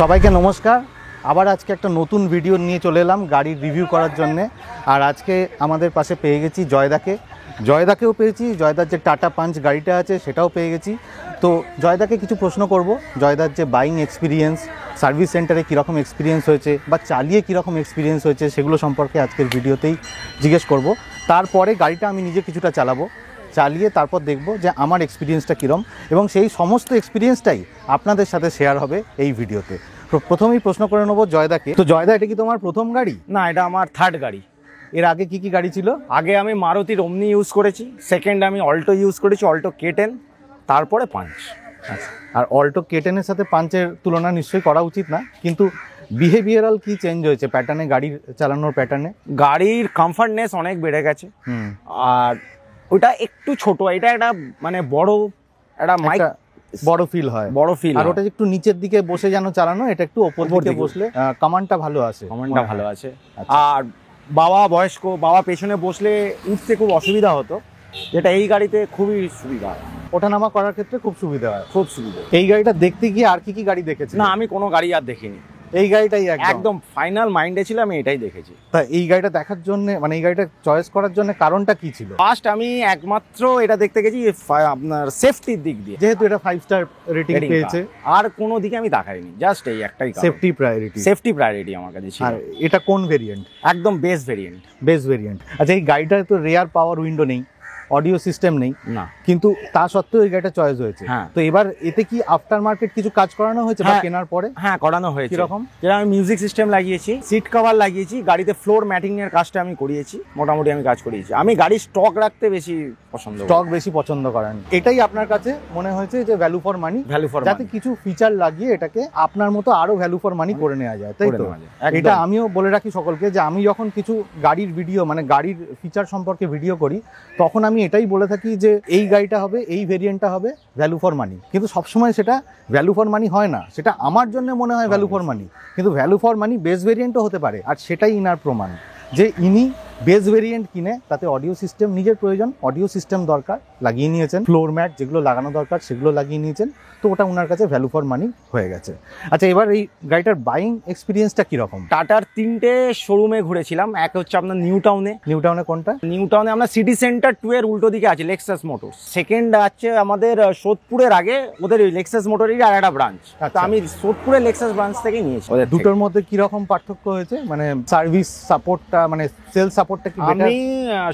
সবাইকে নমস্কার। আবার আজকে একটা নতুন ভিডিও নিয়ে চলে এলাম গাড়ির রিভিউ করার জন্যে। আর আজকে আমাদের পাশে পেয়ে গেছি জয়দাকেও পেয়েছি, জয়দার যে টাটা পাঞ্চ গাড়িটা আছে সেটাও পেয়ে গেছি। তো জয়দাকে কিছু প্রশ্ন করব, জয়দার যে বাইং এক্সপিরিয়েন্স, সার্ভিস সেন্টারে কীরকম এক্সপিরিয়েন্স হয়েছে বা চালিয়ে কীরকম এক্সপিরিয়েন্স হয়েছে সেগুলো সম্পর্কে আজকের ভিডিওতেই জিজ্ঞেস করব। তারপরে গাড়িটা আমি নিজে কিছুটা চালিয়ে তারপর দেখব যে আমার এক্সপিরিয়েন্সটা কীরকম, এবং সেই সমস্ত এক্সপিরিয়েন্সটাই আপনাদের সাথে শেয়ার হবে এই ভিডিওতে। প্রথমেই প্রশ্ন করে নেবো জয়দাকে। তো জয়দা, এটা কি তোমার প্রথম গাড়ি? না, এটা আমার থার্ড গাড়ি। এর আগে কি কি গাড়ি ছিল? আগে আমি মারুতির ওমনি ইউজ করেছি, সেকেন্ড আমি অল্টো ইউজ করেছি, অল্টো K10, তারপরে পাঞ্চ। আচ্ছা, আর অল্টো K10-এর সাথে পাঞ্চের তুলনা নিশ্চয়ই করা উচিত না, কিন্তু বিহেভিয়ারাল কি চেঞ্জ হয়েছে প্যাটার্নে, গাড়ির চালানোর প্যাটার্নে? গাড়ির কমফর্টনেস অনেক বেড়ে গেছে। আর ওটা একটু ছোট, এটা একটা মানে বড় ফিল হয়, আর ওটা একটু নিচের দিকে বসে যেন চালানো, এটা একটু ওপর দিকে বসলে কমান্ডটা ভালো আছে। আর বাবা পেছনে বসলে উঠতে খুব অসুবিধা হতো, যেটা এই গাড়িতে খুবই সুবিধা হয়। ওঠানামা করার ক্ষেত্রে খুব সুবিধা হয়। এই গাড়িটা দেখতে গিয়ে আর কি কি গাড়ি দেখেছি? না, আমি কোনো গাড়ি আর দেখিনি, এই গাড়িটাই একদম ফাইনাল মাইন্ডে ছিল, আমি এটাই দেখেছি। তা এই গাড়িটা দেখার জন্য, মানে এই গাড়িটা চয়েস করার জন্য কারণটা কি ছিল? ফার্স্ট আমি একমাত্র এটা দেখতে গেছি আপনার সেফটির দিক দিয়ে, যেহেতু এটা 5 স্টার রেটিং পেয়েছে। আর কোনো দিকে আমি তাকাইনি, জাস্ট এই একটাই, সেফটি প্রায়োরিটি আমার কাছে ছিল। আর এটা কোন ভেরিয়েন্ট? একদম বেস ভেরিয়েন্ট। আচ্ছা, এই গাড়িটার তো রেয়ার পাওয়ার উইন্ডো নেই, অডিও সিস্টেম নেই না, কিন্তু তা সত্ত্বেও এই গাড়িটা চয়েস হয়েছে। তো এবার এতে কি আফটার মার্কেট কিছু কাজ করানো হয়েছে বা কেনার পরে? হ্যাঁ, করানো হয়েছে। কিরকম? যেটা আমি মিউজিক সিস্টেম লাগিয়েছি, সিট কভার লাগিয়েছি, গাড়িতে ফ্লোর ম্যাটিং এর কাজটা আমি করিয়েছি, মোটামুটি আমি কাজ করিয়েছি। আমি গাড়ি স্টক রাখতে বেশি পছন্দ করেন। এটাই আপনার কাছে মনে হয়েছে যে ভ্যালু ফর মানি, যাতে কিছু ফিচার লাগিয়ে এটাকে আপনার মতো আরো ভ্যালু ফর মানি করে নেওয়া যায়, তাই তো? এটা আমিও বলে রাখি সকলকে যে আমি যখন কিছু গাড়ির ভিডিও, মানে গাড়ির ফিচার সম্পর্কে ভিডিও করি, তখন আমি এটাই বলে থাকি যে এই গাড়িটা হবে, এই ভেরিয়েন্টটা হবে ভ্যালু ফর মানি। কিন্তু সবসময় সেটা ভ্যালু ফর মানি হয় না, সেটা আমার জন্য মনে হয় ভ্যালু ফর মানি, কিন্তু ভ্যালু ফর মানি বেস ভেরিয়েন্টও হতে পারে। আর সেটাই ইনার প্রমাণ যে ইনি বেস ভেরিয়েন্ট কিনে তাতে অডিও সিস্টেম, নিজের প্রয়োজন অডিও সিস্টেম দরকার, লাগিয়ে নিয়েছেন। ফ্লোর ম্যাট যেগুলো লাগানো দরকার সেগুলো লাগিয়ে নিয়েছেন, তো ওটা ওনার কাছে ভ্যালু ফর মানি হয়ে গেছে। আচ্ছা, এবার এই গাড়িটার বাইং এক্সপিরিয়েন্সটা কিরকম? টাটার 3টে শোরুমে ঘুরেছিলাম। এক হচ্ছে আপনার নিউ টাউনে কোনটা? নিউ টাউনে আমরা সিটি সেন্টার 2 এর উল্টো দিকে আছে লেক্সাস মোটরস। সেকেন্ড আছে আমাদের সোদপুরের আগে, ওদের লেক্সাস মোটরেরই আর একটা ব্রাঞ্চ। তো আমি সোদপুরের লেক্সাস ব্রাঞ্চ থেকে নিয়েছি। দুটোর মধ্যে কিরকম পার্থক্য হয়েছে, মানে সার্ভিস সাপোর্টটা, মানে সেলস সাপোর্টটা কি? আমি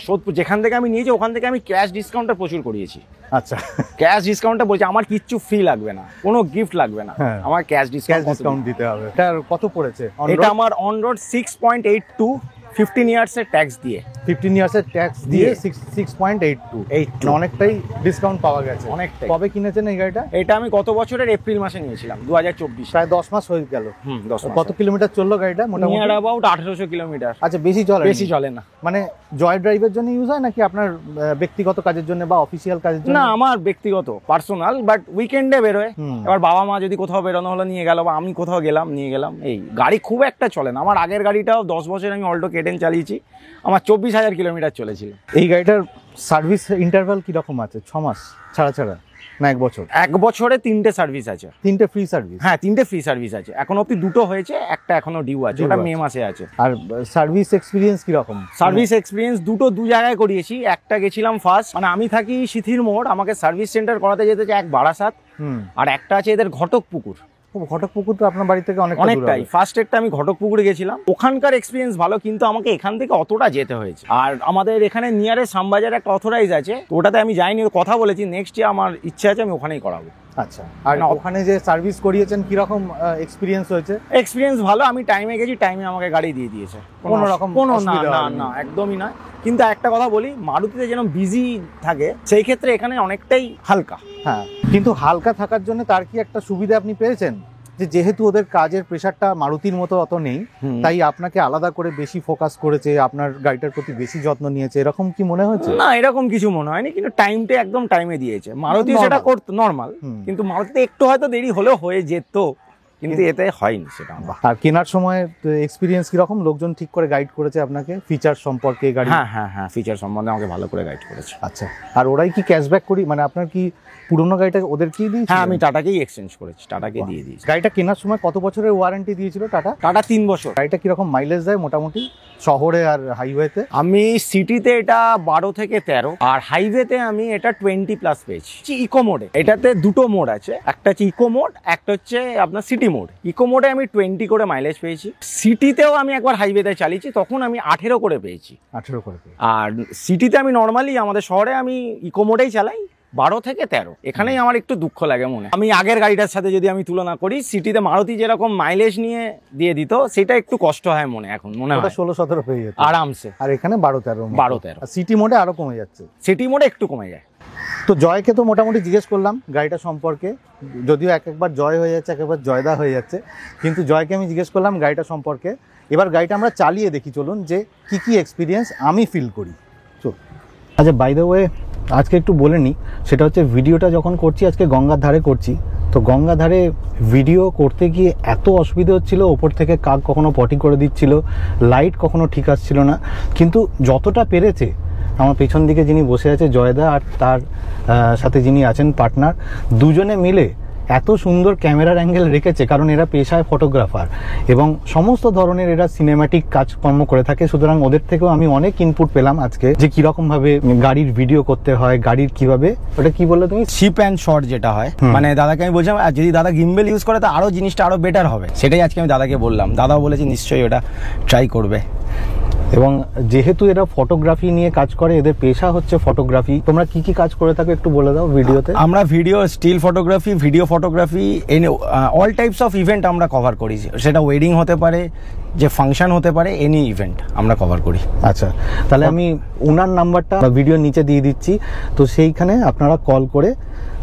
সোদপুর যেখান থেকে আমি নিয়েছি, ওখান থেকে আমি ক্যাশ ডিসকাউন্টটা প্রচুর করিয়েছি। আচ্ছা, ক্যাশ ডিসকাউন্টটা বলছি, আমার কিচ্ছু ফ্রি লাগবে না, কোনো গিফট লাগবে না, আমার ক্যাশ ডিসকাউন্ট দিতে হবে। এটা কত পড়েছে? এটা আমার অন রোড 6.82, 15 ইয়ার্সের ট্যাক্স দিয়ে 6.82, অনেকটাই ডিসকাউন্ট পাওয়া গেছে। অনেকটাই। কবে কিনেছেন এই গাড়িটা? এটা আমি গত বছরের এপ্রিল মাসে নিয়েছিলাম, 2024। প্রায় 10 মাস হয়ে গেল। 10 মাস। কত কিলোমিটার চললো গাড়িটা? মোটামুটি অ্যাবাউট 1800 কিলোমিটার। আচ্ছা, বেশি চলে না? মানে জয় ড্রাইভের জন্য ইউজ হয় নাকি আপনার ব্যক্তিগত কাজের জন্য বা অফিসিয়াল কাজের জন্য? না, আমার ব্যক্তিগত, পার্সোনাল, বাট উইকেন্ডে বেরোয়। এবার বাবা মা যদি কোথাও বেরোনো হলো নিয়ে গেল, বা আমি কোথাও গেলাম নিয়ে গেলাম। এই গাড়ি খুব একটা চলে না। আমার আগের গাড়িটাও 10 বছর আমি অল্টো K10 চালিয়েছি, আমার 24,000 কিলোমিটার চলেছিল। এই গাড়িটার সার্ভিস ইন্টারভাল কিরকম আছে? 6 মাস ছাড়া না 1 বছর? 1 বছরে 3টে সার্ভিস আছে। 3টে ফ্রি সার্ভিস? হ্যাঁ, 3টে ফ্রি সার্ভিস আছে। এখন অব্দি 2টো হয়েছে, একটা এখনো ডিউ আছে, ওটা মে মাসে আছে। আর সার্ভিস এক্সপিরিয়েন্স কিরকম? সার্ভিস এক্সপিরিয়েন্স দু জায়গায় করিয়েছি। একটা গেছিলাম ফার্স্ট, মানে আমি থাকি সিথির মোড়, আমাকে সার্ভিস সেন্টার করাতে যেতে চাই এক বারাসাত, আর একটা আছে এদের ঘটকপুকুর। ঘটকপুকুর তো আপনার বাড়ি থেকে অনেকটাই। ফার্স্ট এডটা আমি ঘটকপুকুরে গেছিলাম, ওখানকার এক্সপিরিয়েন্স ভালো, কিন্তু আমাকে এখান থেকে অতটা যেতে হয়েছে। আর আমাদের এখানে নিয়ারেস্ট শ্যামবাজার একটা অথরাইজ আছে, ওটাতে আমি যাইনি, কথা বলেছি, নেক্সট ইয়ার আমার ইচ্ছা আছে আমি ওখানেই করাবো। আচ্ছা, আর ওখানে যে সার্ভিস করিয়েছেন কিরকম এক্সপিরিয়েন্স হয়েছে? এক্সপিরিয়েন্স ভালো, আমি টাইমে গেছি, টাইমে আমাকে গাড়ি দিয়ে দিয়েছে, কোনো না একদমই না। কিন্তু একটা কথা বলি, মারুতিতে যেন বিজি থাকে, সেই ক্ষেত্রে এখানে অনেকটাই হালকা। হ্যাঁ, কিন্তু হালকা থাকার জন্য তার কি একটা সুবিধা আপনি পেয়েছেন, যেহেতু ওদের কাজের প্রেশারটা মারুতির মতো অত নেই, তাই আপনাকে আলাদা করে বেশি ফোকাস করেছে, আপনার গাড়িটার প্রতি বেশি যত্ন নিয়েছে, এরকম কি মনে হয়েছে? না, এরকম কিছু মনে হয়নি, কিন্তু টাইমটা একদম টাইমে দিয়েছে। মারুতি সেটা করতো নর্মাল, কিন্তু মারুতিতে একটু হয়তো দেরি হলেও হয়ে যেত, কিন্তু এতে হয়নি সেটা। আর কেনার সময় এক্সপিরিয়েন্স কিরকম, লোকজন ঠিক করে গাইড করেছে আপনাকে ফিচার সম্পর্কে গাড়ি? হ্যাঁ হ্যাঁ হ্যাঁ, ফিচার সম্বন্ধে আমাকে ভালো করে গাইড করেছে। আচ্ছা, আর ওরাই কি ক্যাশব্যাক করি, মানে আপনার কি পুরোনো গাড়িটা ওদেরকেই দিয়েছে? হ্যাঁ, আমি টাটাকেই এক্সচেঞ্জ করেছি, টাটাকে দিয়ে দিয়েছি। গাড়িটা কেনার সময় কত বছরের ওয়ারেন্টি দিয়েছিল টাটা? টাটা 3 বছর। গাড়িটা কিরকম মাইলেজ দেয় মোটামুটি শহরে আর হাইওয়েতে? আমি সিটিতে এটা 12 থেকে 13, আর হাইওয়েতে আমি এটা 20+ পেয়েছি। ইকো মোডে, এটাতে দুটো মোড আছে, একটা হচ্ছে ইকো মোড, একটা হচ্ছে আপনার সিটি মোড। ইকো মোডে আমি 20 করে মাইলেজ পেয়েছি। সিটিতেও আমি একবার হাইওয়েতে চালিয়েছি, তখন আমি 18 করে পেয়েছি। 18 করে পেয়েছি। আর সিটিতে আমি নর্মালি আমাদের শহরে আমি ইকো মোডেই চালাই 12 থেকে 13। এখানেই আমার একটু দুঃখ লাগে মনে। আমি আগের গাড়িটার সাথে যদি আমি তুলনা করি, সিটিতে মারুতি যেরকম মাইলেজ নিয়ে দিয়ে দিত, সেটা একটু কষ্ট হয় মনে, এখন মনে হয় 16-17 হয়ে যেত আরামসে। আর এখানে 12-13। সিটি মোডে আরো কমে যাচ্ছে। সিটি মোডে একটু কমে যায়। তো জয়কে তো মোটামুটি জিজ্ঞেস করলাম গাড়িটা সম্পর্কে, যদিও একবার জয় হয়ে যাচ্ছে, একবার জয়দা হয়ে যাচ্ছে, কিন্তু জয়কে আমি জিজ্ঞেস করলাম গাড়িটা সম্পর্কে। এবার গাড়িটা আমরা চালিয়ে দেখি, চলুন যে কি কি এক্সপিরিয়েন্স আমি ফিল করি। চল। আচ্ছা, বাই দ্য ওয়ে আজকে একটু বলে নিই, সেটা হচ্ছে ভিডিওটা যখন করছি আজকে গঙ্গার ধারে করছি, তো গঙ্গার ধারে ভিডিও করতে গিয়ে এত অসুবিধা হচ্ছিল, ওপর থেকে কাক কখনো পটি করে দিচ্ছিল, লাইট কখনো ঠিক আসছিল না, কিন্তু যতটা পেরেছে আমার পেছন দিকে যিনি বসে আছে জয়দা আর তার সাথে যিনি আছেন পার্টনার, দুজনে মিলে এত সুন্দর ক্যামেরার অ্যাঙ্গেল রেখেছে, কারণ এরা পেশায় ফটোগ্রাফার এবং সমস্ত ধরনের এরা সিনেম্যাটিক কাজকর্ম করে থাকে। সুতরাং ওদের থেকেও আমি অনেক ইনপুট পেলাম আজকে, যে কিরকম ভাবে গাড়ির ভিডিও করতে হয়, গাড়ির কিভাবে, ওটা কি বললে তুমি, শিপ অ্যান্ড শট যেটা হয়, মানে দাদাকে আমি বলছিলাম যদি দাদা গিম্বেল ইউজ করে তো আরো জিনিসটা আরো বেটার হবে, সেটাই আজকে আমি দাদাকে বললাম। দাদাও বলেছে নিশ্চয়ই ওটা ট্রাই করবে। এবং যেহেতু এরা ফটোগ্রাফি নিয়ে কাজ করে, এদের পেশা হচ্ছে ফটোগ্রাফি, তোমরা কি কি কাজ করে থাকো একটু বলে দাও ভিডিওতে। আমরা video, still photography, video photography, all types of event আমরা কভার করি। সেটা ওয়েডিং হতে পারে, যে ফাংশন হতে পারে, এনি ইভেন্ট আমরা কভার করি। আচ্ছা, তাহলে আমি ওনার নাম্বারটা ভিডিও নিচে দিয়ে দিচ্ছি, তো সেইখানে আপনারা কল করে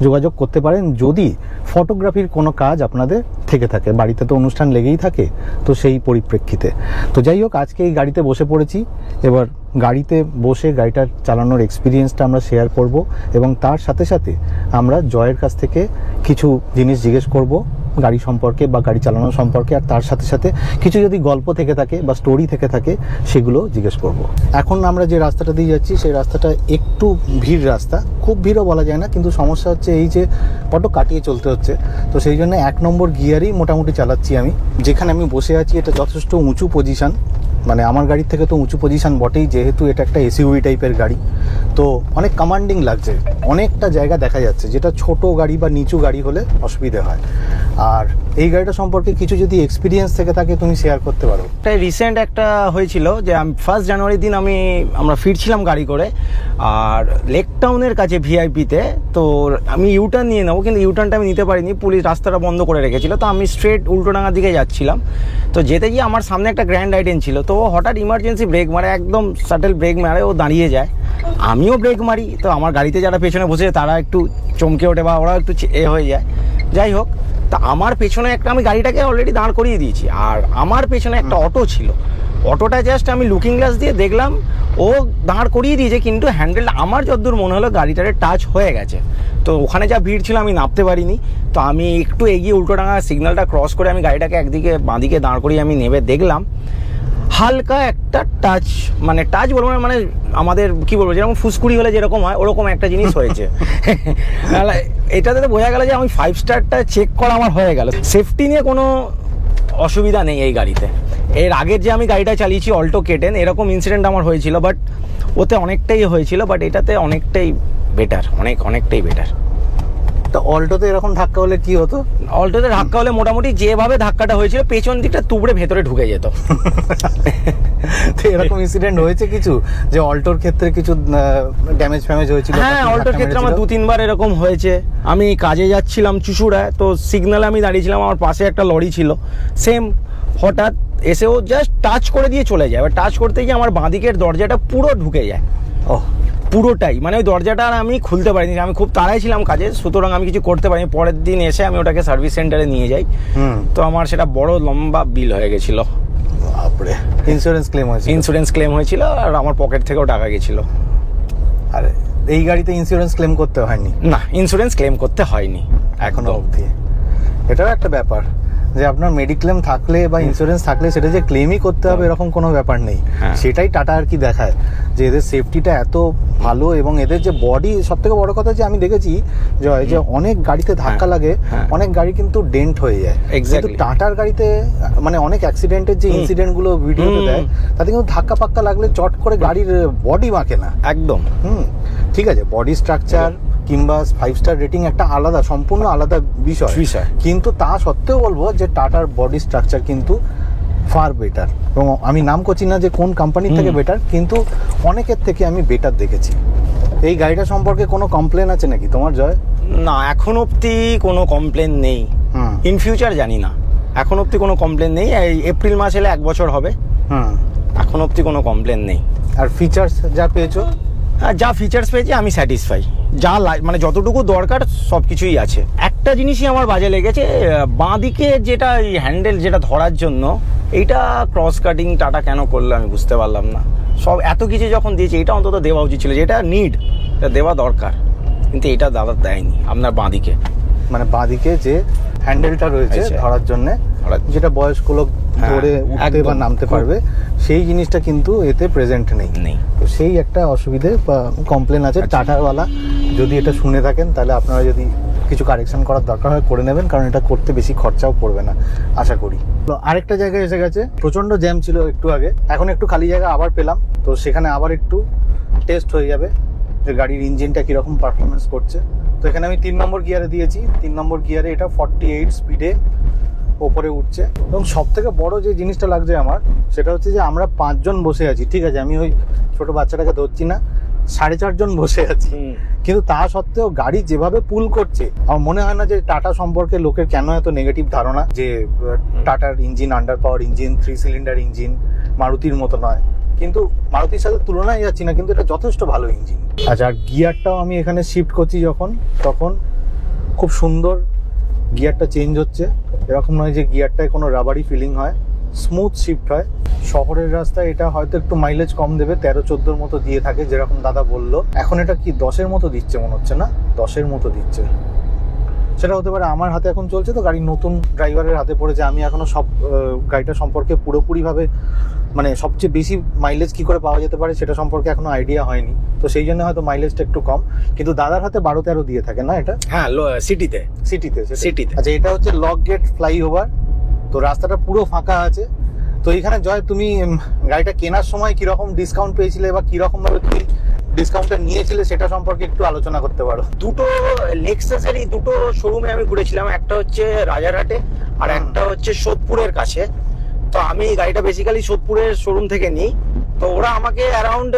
যোগাযোগ করতে পারেন যদি ফটোগ্রাফির কোনো কাজ আপনাদের থেকে থাকে। বাড়িতে তো অনুষ্ঠান লেগেই থাকে, তো সেই পরিপ্রেক্ষিতে। তো যাই হোক, আজকে এই গাড়িতে বসে পড়েছি। এবার গাড়িতে বসে গাড়িটার চালানোর এক্সপিরিয়েন্সটা আমরা শেয়ার করব এবং তার সাথে সাথে আমরা জয়ের কাছ থেকে কিছু জিনিস জিজ্ঞেস করব গাড়ি সম্পর্কে বা গাড়ি চালানো সম্পর্কে, আর তার সাথে সাথে কিছু যদি গল্প থেকে থাকে বা স্টোরি থেকে থাকে সেগুলো জিজ্ঞেস করব। এখন আমরা যে রাস্তাটা দিয়ে যাচ্ছি সেই রাস্তাটা একটু ভিড় রাস্তা, খুব ভিড়ও বলা যায় না, কিন্তু সমস্যা হচ্ছে এই যে বড্ড কাটিয়ে চলতে হচ্ছে, তো সেই জন্য 1 নম্বর গিয়ারই মোটামুটি চালাচ্ছি আমি। যেখানে আমি বসে আছি এটা যথেষ্ট উঁচু পজিশন, মানে আমার গাড়ির থেকে তো উঁচু পজিশন বটেই, যেহেতু এটা একটা এসইউভি টাইপের গাড়ি, তো অনেক কমান্ডিং লাগছে, অনেকটা জায়গা দেখা যাচ্ছে, যেটা ছোট গাড়ি বা নিচু গাড়ি হলে অসুবিধে হয়। আর এই গাড়িটা সম্পর্কে কিছু যদি এক্সপিরিয়েন্স থেকে থাকে তুমি শেয়ার করতে পারো। তাই রিসেন্ট একটা হয়েছিল যে 1 জানুয়ারির দিন আমরা ফিরছিলাম গাড়ি করে, আর লেক টাউনের কাছে ভিআইপিতে, তো আমি ইউটার্ন নিয়ে নেবো, কিন্তু ইউটার্নটা আমি নিতে পারিনি, পুলিশ রাস্তাটা বন্ধ করে রেখেছিল, তো আমি স্ট্রেট উল্টোডাঙ্গার দিকে যাচ্ছিলাম। তো যেতে গিয়ে আমার সামনে একটা গ্র্যান্ড আইটেন ছিল, তো হঠাৎ ইমার্জেন্সি ব্রেক মারে, একদম সাটেল ব্রেক মারে, ও দাঁড়িয়ে যায়, আমিও ব্রেক মারি, তো আমার গাড়িতে যারা পেছনে বসে তারা একটু চমকে ওঠে বা ওরা একটু হয়ে যায়। যাই হোক, তা আমার পেছনে একটা, আমি গাড়িটাকে অলরেডি দাঁড় করিয়ে দিয়েছি, আর আমার পেছনে একটা অটো ছিল, অটোটা জাস্ট আমি লুকিং গ্লাস দিয়ে দেখলাম ও দাঁড় করিয়ে দিয়েছে, কিন্তু হ্যান্ডেলটা আমার যতদূর মনে হলো গাড়িটারে টাচ হয়ে গেছে। তো ওখানে যা ভিড় ছিল আমি নামতে পারিনি, তো আমি একটু এগিয়ে উল্টোডাঙ্গা সিগন্যালটা ক্রস করে আমি গাড়িটাকে একদিকে বাঁদিকে দাঁড় করিয়ে আমি নেমে দেখলাম হালকা একটা টাচ, মানে টাচ বলবো না, মানে আমাদের কি বলবো, যেরকম ফুসকুড়ি হলে যেরকম হয় ওরকম একটা জিনিস হয়েছে। এটাতে তো বোঝা গেল যে আমি 5 স্টারটা চেক করা আমার হয়ে গেল। সেফটি নিয়ে কোনো অসুবিধা নেই এই গাড়িতে। এর আগের যে আমি গাড়িটা চালিয়েছি অল্টো K10, এরকম ইনসিডেন্ট আমার হয়েছিল, বাট ওতে অনেকটাই হয়েছিল, বাট এটাতে অনেকটাই বেটার, অনেকটাই বেটার। তো অল্টোতে এরকম ধাক্কা হলে কি হতো? অল্টোতে ধাক্কা হলে মোটামুটি যেভাবে ধাক্কাটা হয়েছিল পেছন দিকটা তুবড়ে ভেতরে ঢুকে যেত। তো এরকম ইনসিডেন্ট হয়েছে কিছু, যে অল্টোর ক্ষেত্রে কিছু ড্যামেজ হয়েছিল? হ্যাঁ, অল্টোর ক্ষেত্রে আমার 2-3 বার এরকম হয়েছে। আমি কাজে যাচ্ছিলাম চুচুড়ায়, তো সিগন্যালে আমি দাঁড়িয়েছিলাম, আমার পাশে একটা লরি ছিল, সেম হঠাৎ এসে ও জাস্ট টাচ করে দিয়ে চলে যায়। এবার টাচ করতে গিয়ে আমার বাঁদিকের দরজাটা পুরো ঢুকে যায়, পুরোটাই, মানে ওই দরজাটা আর আমি খুলতে পারিনি, আমি খুব তাড়াই ছিলাম কাজে, সুতরাং আমি কিছু করতে পারিনি। পরের দিন এসে আমি ওটাকে সার্ভিস সেন্টারে নিয়ে যাই, তো আমার সেটা বড় লম্বা বিল হয়ে গেছিল। ইন্স্যুরেন্স ক্লেম হয়েছিল, আর আমার পকেট থেকেও টাকা গেছিল। আর এই গাড়িতে ইন্স্যুরেন্স ক্লেম করতে হয়নি? না, ইন্স্যুরেন্স ক্লেম করতে হয়নি এখনো অবধি। এটাও একটা ব্যাপার, যে আপনার মেডিক্লেম থাকলে বা ইন্স্যুরেন্স থাকলে সেটা যে ক্লেমই করতে হবে এরকম কোনো ব্যাপার নেই। সেটাই টাটা আর কি দেখায় যে এদের সেফটিটা এত ভালো এবং এদের যে বডি, সব থেকে বড় কথা যে আমি দেখেছি জয় যে অনেক গাড়িতে ধাক্কা লাগে, অনেক গাড়ি কিন্তু ডেন্ট হয়ে যায়, কিন্তু টাটার গাড়িতে মানে অনেক অ্যাক্সিডেন্টের যে ইনসিডেন্ট গুলো ভিডিওতে দেয় তাতে কিন্তু ধাক্কা পাক্কা লাগলে চট করে গাড়ির বডি বাঁকে না একদম। ঠিক আছে, বডি স্ট্রাকচার কিংবা 5 স্টার রেটিং একটা আলাদা, সম্পূর্ণ আলাদা বিষয়, কিন্তু তা সত্ত্বেও বলবো যে টাটার বডি স্ট্রাকচার কিন্তু ফার বেটার। এবং আমি নাম করছি না যে কোন কোম্পানির থেকে বেটার, কিন্তু অনেকের থেকে আমি বেটার দেখেছি। এই গাড়িটা সম্পর্কে কোনো কমপ্লেন আছে নাকি তোমার জয়? না, এখন অবধি কোনো কমপ্লেন নেই। ইন ফিউচার জানি না, এখন অবধি কোনো কমপ্লেন নেই। এই এপ্রিল মাস এলে 1 বছর হবে, এখন অবধি কোনো কমপ্লেন নেই। আর ফিচার্স যা পেয়েছো? যা ফিচার্স পেয়েছি আমি স্যাটিসফাই, যা মানে যতটুকু দরকার সব কিছুই আছে। একটা জিনিসই আমার বাজে লেগেছে, বাঁ দিকে যেটা এই হ্যান্ডেল যেটা ধরার জন্য এইটা ক্রস কাটিং টাটা কেন করলো আমি বুঝতে পারলাম না। সব এত কিছু যখন দিয়েছে এটা অন্তত দেওয়া উচিত ছিল, যেটা নিড এটা দেওয়া দরকার, কিন্তু এটা দাদা দেয়নি। আপনার বাঁ দিকে মানে বাঁ দিকে যে হ্যান্ডেলটা রয়েছে ধরার জন্য, যেটা বয়স্ক লোক ধরে উঠতে বা নামতে পারবে, সেই জিনিসটা কিন্তু এতে প্রেজেন্ট নেই। তো সেই একটা অসুবিধে বা কমপ্লেন আছে। টাটাওয়ালা যদি এটা শুনে থাকেন তাহলে আপনারা যদি কিছু কারেকশন করার দরকার হয় করে নেবেন, কারণ এটা করতে বেশি খরচাও পড়বে না আশা করি। তো আরেকটা জায়গায় এসে গেছে, প্রচন্ড জ্যাম ছিল একটু আগে, এখন একটু খালি জায়গা আবার পেলাম, তো সেখানে আবার একটু টেস্ট হয়ে যাবে যে গাড়ির ইঞ্জিনটা কিরকম পারফরমেন্স করছে। তো এখানে আমি 3 নম্বর গিয়ারে দিয়েছি, 3 নম্বর গিয়ারে এটা 48 স্পিডে ওপরে উঠছে। এবং সব থেকে বড় যে জিনিসটা লাগছে আমার সেটা হচ্ছে যে আমরা 5 জন বসে আছি, ঠিক আছে, আমি ওই ছোট বাচ্চাটাকে ধরছি না, 4.5 জন বসে আছি, কিন্তু তা সত্ত্বেও গাড়ি যেভাবে পুল করছে আমার মনে হয় না যে টাটা সম্পর্কে লোকের কেন এত নেগেটিভ ধারণা যে টাটার engine under power engine, 3 cylinder engine, মারুতির মতো নয়। কিন্তু মারুতির সাথে তুলনায় যাচ্ছি না, কিন্তু এটা যথেষ্ট ভালো ইঞ্জিন। আচ্ছা, আর গিয়ারটাও আমি এখানে শিফট করছি তখন খুব সুন্দর গিয়ারটা চেঞ্জ হচ্ছে, এরকম নয় যে গিয়ারটায় কোনো রাবারি ফিলিং হয়, স্মুথ শিফট হয়। শহরের রাস্তায় এটা হয়তো একটু মাইলেজ কম দেবে, 13-14 মতো দিয়ে থাকে যেরকম দাদা বললো। এখন এটা কি 10-এর মতো দিচ্ছে মনে হচ্ছে, না 10-এর মতো দিচ্ছে, সেটা হতে পারে আমার হাতে এখন চলছে তো, গাড়ি নতুন ড্রাইভারের হাতে পড়েছে, আমি এখনো সব গাড়িটা সম্পর্কে পুরোপুরিভাবে মানে সবচেয়ে বেশি মাইলেজ কি করে পাওয়া যেতে পারে সেটা সম্পর্কে এখনো আইডিয়া হয়নি, তো সেই জন্য হয়তো মাইলেজটা একটু কম। কিন্তু দাদার হাতে 12-13 দিয়ে থাকে না এটা? হ্যাঁ, সিটিতে। আচ্ছা, এটা হচ্ছে লক গেট ফ্লাইওভার, তো রাস্তাটা পুরো ফাঁকা আছে। তো এখানে জয় তুমি গাড়িটা কেনার সময় কিরকম ডিসকাউন্ট পেয়েছিলে বা কিরকম ভাবে তুমি ডিসকাউন্টটা নিয়েছিলে সেটা সম্পর্কে একটু আলোচনা করতে পারো। দুটো লেক্সাসেরই দুটো শোরুমে আমি ঘুরেছিলাম, একটা হচ্ছে রাজারহাটে আর একটা হচ্ছে সোদপুরের কাছে। তো আমি গাড়িটা বেসিক্যালি সোদপুরের শোরুম থেকে নিই, তো ওরা আমাকে অ্যারাউন্ড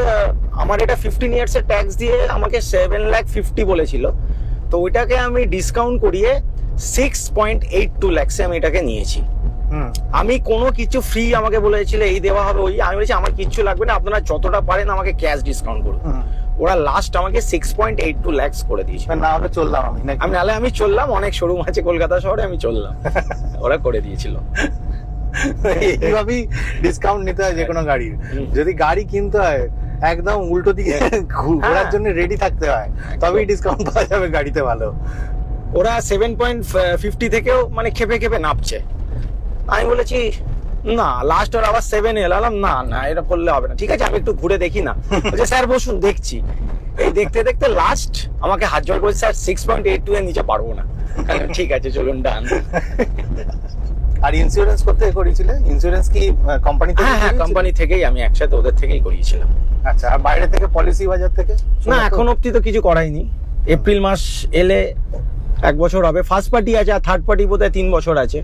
আমার এটা 15 ইয়ার্সের ট্যাক্স দিয়ে আমাকে 7,50,000 বলেছিল, তো ওইটাকে আমি ডিসকাউন্ট করিয়ে 6.82 লাখে আমি এটাকে নিয়েছি। আমি কোনো কিছু ফ্রি আমাকে বলেছিল এই দেওয়া হবে ওই, আমি বলেছি আমার কিচ্ছু লাগবে না, আপনারা যতটা পারেন আমাকে ক্যাশ ডিসকাউন্ট করুন। ওরা লাস্ট আমাকে 6.82 লাখ করে দিয়েছে। না হলে চললাম আমি চললাম, অনেক শোরুম আছে কলকাতা শহরে, আমি চললাম, ওরা করে দিয়েছিল। এইভাবেই ডিসকাউন্ট নিতে হয় যে কোনো গাড়ির, যদি গাড়ি কিনতে হয় একদম উল্টো দিকে ঘোরার জন্য রেডি থাকতে হয়, তবেই ডিসকাউন্ট পাওয়া যাবে গাড়িতে ভালো। ওরা 7.50 থেকেও মানে খেপে খেপে নাপছে। আমি বলেছি না, লাস্ট ওর আবার 7 এলাম, না এটা করলে হবে না, ঠিক আছে আমি একটু ঘুরে দেখি না, বলছে স্যার বসুন দেখছি। এই দেখতে দেখতে লাস্ট আমাকে হাত জোড় করেছে, স্যার 6.82 এর নিচে পারবো না। ঠিক আছে চলুন ডান। আর ইন্স্যুরেন্স করতে করেছিলে? ইন্স্যুরেন্স কি কোম্পানি থেকে? হ্যাঁ, কোম্পানি থেকেই, আমি একসাথে ওদের থেকেই করিয়েছিলাম। আচ্ছা, আর বাইরে থেকে পলিসি বাজার থেকে? না, এখন অবধি তো কিছু করাইনি, এপ্রিল মাস এলে 1 বছর হবে। ফার্স্ট পার্টি আছে আর থার্ড পার্টি বোধহয় 3 বছর আছে।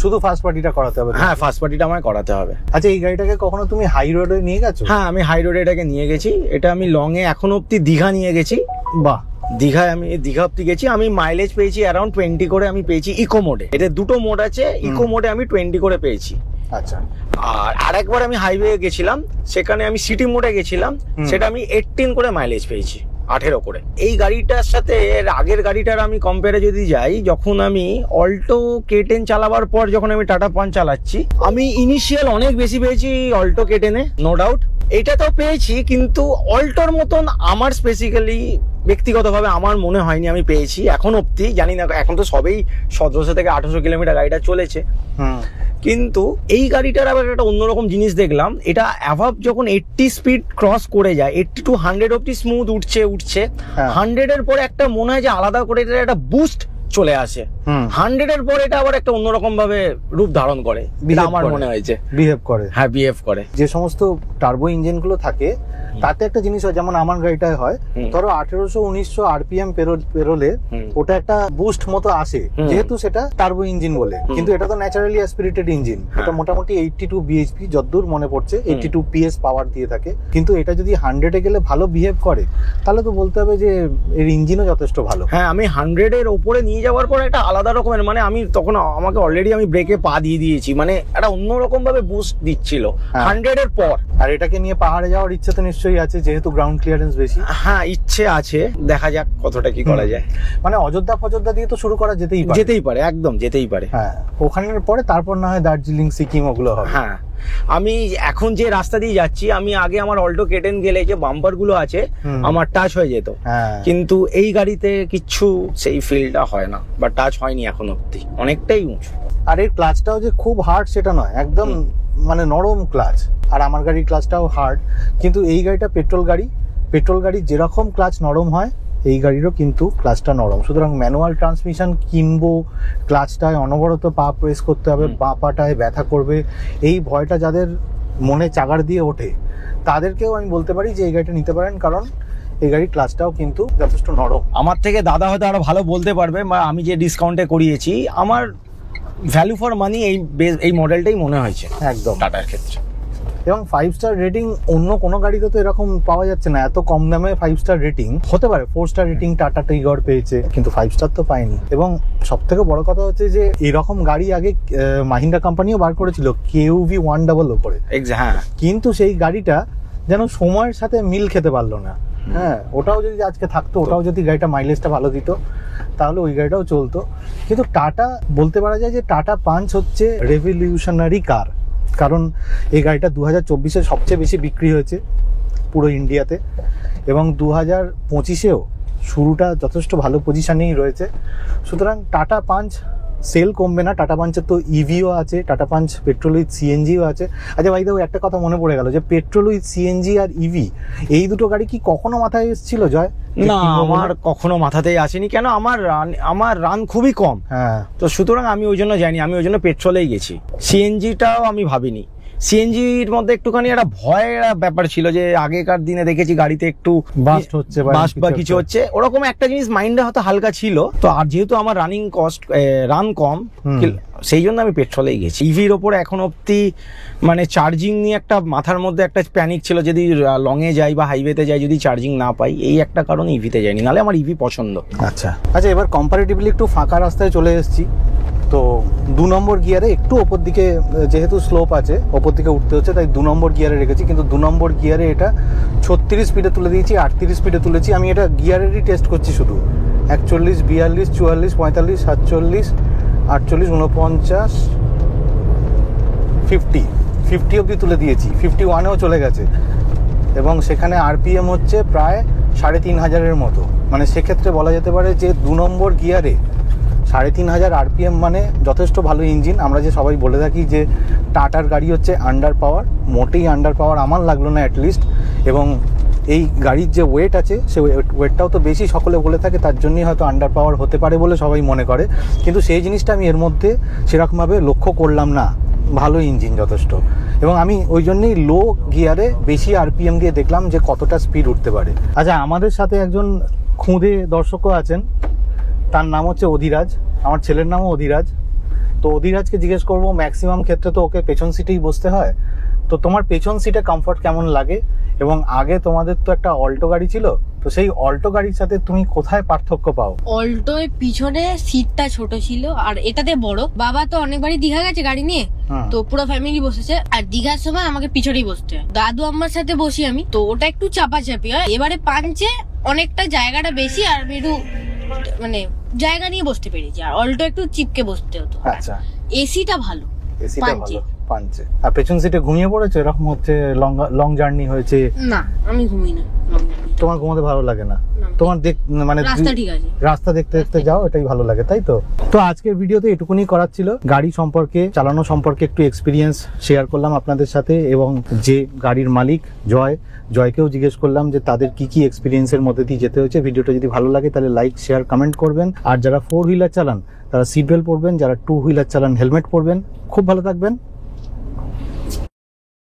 শুধু ফার্স্ট পার্টিটা করাতে হবে? হ্যাঁ, ফার্স্ট পার্টিটা আমায় করাতে হবে। আচ্ছা, এই গাড়িটাকে কখনো তুমি হাই রোডে নিয়ে গেছো? হ্যাঁ, আমি হাই রোডে এটাকে নিয়ে গেছি। এটা আমি লং এ এখন অবধি দীঘা নিয়ে গেছি। বাহ, দীঘায় আমি দীঘা অব্দি গেছি। আমি মাইলেজ পেয়েছি অ্যারাউন্ড 20 করে আমি পেয়েছি ইকো মোডে। এটা দুটো মোড আছে, ইকো মোডে আমি 20 করে পেয়েছি। আচ্ছা, আর আরেকবার আমি হাইওয়ে গেছিলাম, সেখানে আমি সিটি মোডে গেছিলাম, সেটা আমি 18 করে মাইলেজ পেয়েছি, 18 করে। এই গাড়িটার সাথে এর আগের গাড়িটার আমি কম্পেয়ারে যদি যাই, যখন আমি অল্টো K10 চালাবার পর যখন আমি টাটা পাঞ্চ চালাচ্ছি, আমি ইনিশিয়াল অনেক বেশি পেয়েছি অল্টো K10 এ, নো ডাউট। এইটাতেও পেয়েছি, কিন্তু অল্টোর মতন আমার স্পেসিক্যালি ব্যক্তিগতভাবে আমার মনে হয়নি আমি পেয়েছি এখন অব্দি, জানি না, এখন তো সবেই 1700 থেকে 1800 কিলোমিটার গাড়িটা চলেছে। কিন্তু এই গাড়িটার আবার একটা অন্যরকম জিনিস দেখলাম, এটা অ্যাভাব যখন 80 স্পিড ক্রস করে যায়, 80 to 100 অব্দি স্মুথ উঠছে 100 এর পরে একটা মনে হয় যে আলাদা করে এটা একটা বুস্ট চলে আসে। 100 এর পরে এটা আবার একটা অন্যরকম ভাবে রূপ ধারণ করে, আমার মনে হয়েছে বিহেভ করে। হ্যাঁ, বিহেভ করে। যে সমস্ত টার্বো ইঞ্জিন গুলো থাকে তাতে একটা জিনিস হয়, যেমন আমার গাড়িটায় হয়, ধরো 1800-1900 আরপিএম পেরোলে ওটা একটা বুস্ট মতো আসে, যেহেতু সেটা টার্বো ইঞ্জিন বলে। কিন্তু এটা তো ন্যাচারালি অ্যাসপিরেটেড ইঞ্জিন, এটা মোটামুটি 82 বিএইচপি যতদূর মনে পড়ছে, 82 পিএস পাওয়ার দিয়ে থাকে। কিন্তু এটা যদি 100 এ গেলে ভালো বিহেভ করে, তাহলে তো বলতে হবে যে এর ইঞ্জিনও যথেষ্ট ভালো। হ্যাঁ, আমি 100 এর উপরে নিয়ে যাওয়ার পর একটা আলাদা রকমের, মানে আমি তখন আমাকে অলরেডি আমি ব্রেকে পা দিয়ে দিয়েছি, মানে একটা অন্যরকম ভাবে বুস্ট দিচ্ছিল 100 এর পর। আর এটাকে নিয়ে পাহাড়ে যাওয়ার ইচ্ছে তো নিশ্চয়ই আছে, যেহেতু গ্রাউন্ড ক্লিয়ারেন্স বেশি। হ্যাঁ, ইচ্ছে আছে, দেখা যাক কতটা কি করা যায়। মানে অযোধ্যা দিয়ে তো শুরু করা যেতেই পারে, একদম যেতেই পারে। হ্যাঁ, ওখানের পরে তারপর না হয় দার্জিলিং, সিকিম ওগুলো হবে। হ্যাঁ, আমি এখন যে রাস্তা দিয়ে যাচ্ছি, আমি আগে আমার অল্টো কেটেন গেলে যে বাম্পার গুলো আছে আমার টাচ হয়ে যেত, কিন্তু এই গাড়িতে কিচ্ছু সেই ফিলটা হয় না, বা টাচ হয়নি এখন অব্দি, অনেকটাই উঁচু। আর এর ক্লাচটাও যে খুব হার্ড সেটা নয়, একদম মানে নরম ক্লাচ। আর আমার গাড়ির ক্লাচটাও হার্ড, কিন্তু এই গাড়িটা পেট্রোল গাড়ি যেরকম ক্লাচ নরম হয়, এই গাড়িরও কিন্তু ক্লাচটা নরম। সুতরাং ম্যানুয়াল ট্রান্সমিশন কিনবো, ক্লাচটায় অনবরত পা প্রেস করতে হবে, বাঁ পাটায় ব্যথা করবে, এই ভয়টা যাদের মনে চাগার দিয়ে ওঠে, তাদেরকেও আমি বলতে পারি যে এই গাড়িটা নিতে পারেন, কারণ এই গাড়ির ক্লাচটাও কিন্তু যথেষ্ট নরম। আমার থেকে দাদা হয়তো আরো ভালো বলতে পারবে, আমি যে ডিসকাউন্টে করিয়েছি, আমার ভ্যালু ফর মানি এই মডেলটাই মনে হয়েছে একদম টাটার ক্ষেত্রে। এবং 5 স্টার রেটিং অন্য কোনো গাড়িতে তো এরকম পাওয়া যাচ্ছে না, এত কম দামে 5 স্টার রেটিং। হতে পারে 4 স্টার রেটিং টাটা টিগর পেয়েছে, কিন্তু 5 স্টার তো পায়নি। এবং সব থেকে বড় কথা হচ্ছে যে এরকম গাড়ি আগে মাহিন্দ্রা কোম্পানিও বার করেছিল KUV 100 ওপরে, হ্যাঁ, কিন্তু সেই গাড়িটা যেন সময়ের সাথে মিল খেতে পারলো না। হ্যাঁ, ওটাও যদি আজকে থাকতো, ওটাও যদি গাড়িটা মাইলেজটা ভালো দিত, তাহলে ওই গাড়িটাও চলতো। কিন্তু টাটা, বলতে পারা যায় যে টাটা পাঞ্চ হচ্ছে রেভলিউশনারি কার, কারণ এই গাড়িটা 2024-এ সবচেয়ে বেশি বিক্রি হয়েছে পুরো ইন্ডিয়াতে, এবং 2025-এও শুরুটা যথেষ্ট ভালো পজিশনেই রয়েছে। সুতরাং টাটা পাঞ্চ সেল কমবে না। টাটা পাঞ্চের তো ইভিও আছে, টাটা পাঞ্চ পেট্রোল উইথ সিএনজিও আছে। আচ্ছা ভাই, একটা কথা মনে পড়ে গেল যে পেট্রোল উইথ সিএনজি আর ইভি, এই দুটো গাড়ি কি কখনো মাথায় এসেছিল জয়? না, আমার কখনো মাথাতেই আসেনি। কেন, আমার রান খুবই কম, হ্যাঁ, তো সুতরাং আমি ওই জন্য যাইনি, আমি ওই জন্য পেট্রোলেই গেছি। সিএনজিটাও আমি ভাবিনি। সিএনজির মধ্যে একটুখানি একটা ভয়ের ব্যাপার ছিল, যে আগেকার দিনে দেখেছি গাড়িতে একটু বাস্ট হচ্ছে বা কিছু হচ্ছে, ওরকম একটা জিনিস মাইন্ডে হয়তো হালকা ছিল। তো আর যেহেতু আমার রান কম, সেই জন্য আমি পেট্রোলেই গেছি। ইভির ওপরে এখন অব্দি মানে চার্জিং নিয়ে একটা মাথার মধ্যে একটা প্যানিক ছিল, যদি লং এ যাই বা হাইওয়েতে যাই, যদি চার্জিং না পাই, এই একটা কারণে ইভিতে যাইনি, নাহলে আমার ইভি পছন্দ। আচ্ছা, এবার কম্পারেটিভলি একটু ফাঁকা রাস্তায় চলে এসেছি। তো 2 নম্বর গিয়ারে একটু ওপর দিকে, যেহেতু স্লোপ আছে ওপর দিকে উঠতে হচ্ছে, তাই 2 নম্বর গিয়ারে রেখেছি। কিন্তু 2 নম্বর গিয়ারে এটা 36 স্পিডে তুলে দিয়েছি, 38 স্পিডে তুলেছি। আমি এটা গিয়ারেরই টেস্ট করছি শুধু। 41, 42, 44, 45, 47, 48, 49, 50 অবধি তুলে দিয়েছি। 51-এও চলে গেছে, এবং সেখানে আরপিএম হচ্ছে প্রায় 3500-এর মতো। মানে সেক্ষেত্রে বলা যেতে পারে যে 2 নম্বর গিয়ারে 3500 আরপিএম মানে যথেষ্ট ভালো ইঞ্জিন। আমরা যে সবাই বলে থাকি যে টাটার গাড়ি হচ্ছে আন্ডার পাওয়ার, মোটেই আন্ডার পাওয়ার আমার লাগলো না অ্যাটলিস্ট। এবং এই গাড়ির যে ওয়েট আছে, সে ওয়েটটাও তো বেশি সকলে বলে থাকে, তার জন্যই হয়তো আন্ডার পাওয়ার হতে পারে বলে সবাই মনে করে। কিন্তু সেই জিনিসটা আমি এর মধ্যে সেরকমভাবে লক্ষ্য করলাম না। ভালো ইঞ্জিন যথেষ্ট, এবং আমি ওই জন্যই লো গিয়ারে বেশি আরপিএম দিয়ে দেখলাম যে কতটা স্পিড উঠতে পারে। আচ্ছা, আমাদের সাথে একজন খুদে দর্শকও আছেন, তার নাম হচ্ছে অধিরাজ। আমার ছেলের নামও অধিরাজ। তো অধিরাজকে জিজ্ঞেস করবো, ম্যাক্সিমাম ক্ষেত্রে তো ওকে পেছন সিটেই বসতে হয়, তো তোমার পেছন সিটে কমফর্ট কেমন লাগে? এবং আগে তোমাদের তো একটা অল্টো গাড়ি ছিল, তো সেই অল্টো গাড়ির সাথে তুমি কোথায় পার্থক্য পাও? অল্টোয় পিছনে সিটটা ছোট ছিল, আর এটাতে বড়। বাবা তো অনেকবারই দীঘা গেছে গাড়ি নিয়ে, তো পুরো ফ্যামিলি বসেছে, আর দীঘার সময় আমাকে পিছনেই বসতে হয়। দাদু আম্মার সাথে বসি আমি, তো ওটা একটু চাপাচাপি হয়। এবারে পাঞ্চে অনেকটা জায়গাটা বেশি, আর একটু মানে জায়গা নিয়ে বসতে পেরেছি, আর অল্টো একটু চিপকে বসতে হতো। আচ্ছা, এসিটা ভালো, এসিটা ভালো পাঞ্চে। আর পেছন সিটে ঘুমিয়ে পড়েছো? এরকম হচ্ছে লং জার্নি হয়েছে? না, আমি ঘুমিয়ে না। তোমার ঘুমোতে ভালো লাগে না? না। তোমার মানে রাস্তা ঠিক আছে, রাস্তা দেখতে দেখতে যাও, এটাই ভালো লাগে, তাই তো? তো আজকের ভিডিওতে এটুকুনি করার ছিল। গাড়ি সম্পর্কে, চালানো সম্পর্কে একটু এক্সপিরিয়েন্স শেয়ার করলাম আপনাদের সাথে, এবং যে গাড়ির মালিক জয়কেও জিজ্ঞেস করলাম যে তাদের কি কি এক্সপিরিয়েন্সের মধ্যে দিয়ে যেতে হয়েছে। ভিডিওটা যদি ভালো লাগে তাহলে লাইক, শেয়ার, কমেন্ট করবেন। আর যারা 4 হুইলার চালান তারা সিট বেল্ট পরবেন, যারা 2 হুইলার চালান হেলমেট পরবেন। খুব ভালো থাকবেন।